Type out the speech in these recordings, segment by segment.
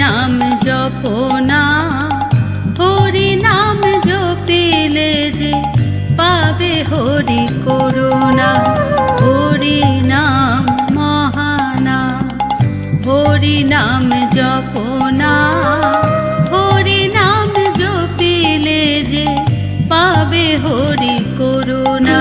নাম জপো না, হরি নাম জপিলে যে পাবে হরি করুণা। হরি নাম মহানাম, হরি নাম জপো না, হরি নাম জপিলে যে পাবে হরি করুণা।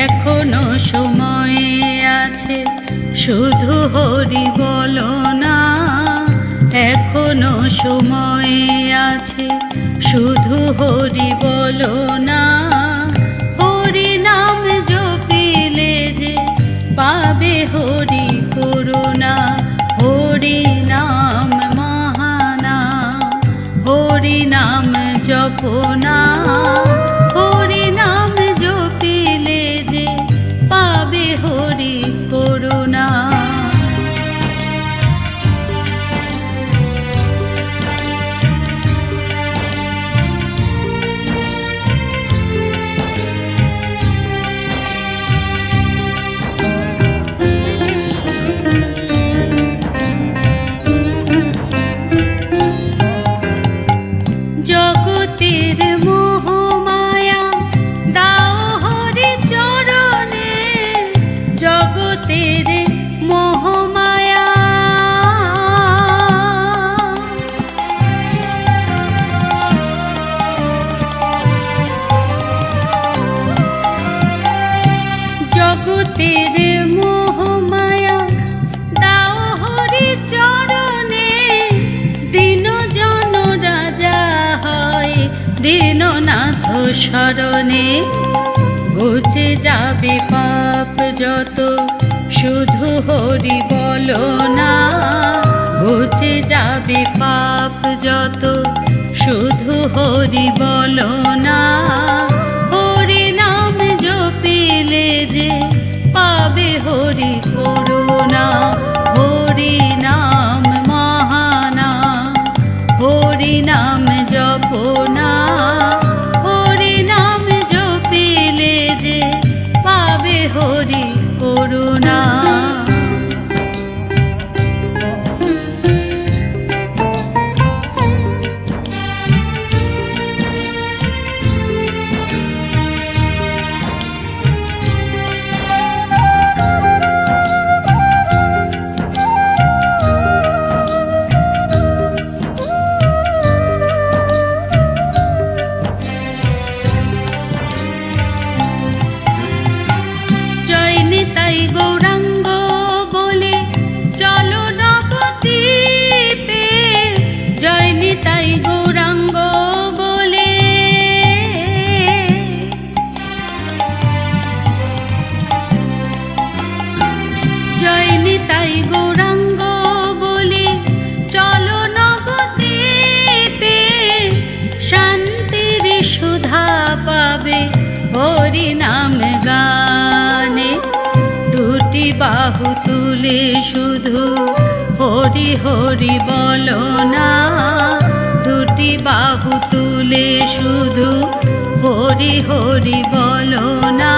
এখনো সময় আছে, শুধু হরি বলো না। এখনো সময় আছে, শুধু হরি বলো না। হরি নাম জপিলে যে পাবে হরি করুণা। হরি নাম মহানাম, হরি নাম জপো না, হরি নাম জপিলে যে পাবে হরি করুণা। জগতের মোহমায়া দাও হরি চরণে, জগতের মোহমায়া। জগতের মোহমায়া দাও হরি চরণে, দিন জন রাজা হয় দীননাথ শরণে। ঘুচে যাবে পাপ যত, শুধু হরি বলো না। ঘুচে যাবে পাপ যত, শুধু হরি বলো না। হরি নাম জপিলে যে পাবে হরি করুণা। হরি নাম মহানাম, হরি নাম জপো না, হরি নাম জপিলে যে পাবে হরি করুণা। তাই গৌরাঙ্গ বলে চলো নবদ্বীপে, জয় নিতাই গৌরাঙ্গ বলে। জয় নিতাই গৌরাঙ্গ বলে চলো নবদ্বীপে, শান্তির সুধা পাবে হরি নাম গানে। দুটি বাহু তুলে শুধু হরি হরি বলো না। দুটি বাহু তুলে শুধু হরি হরি বলো না।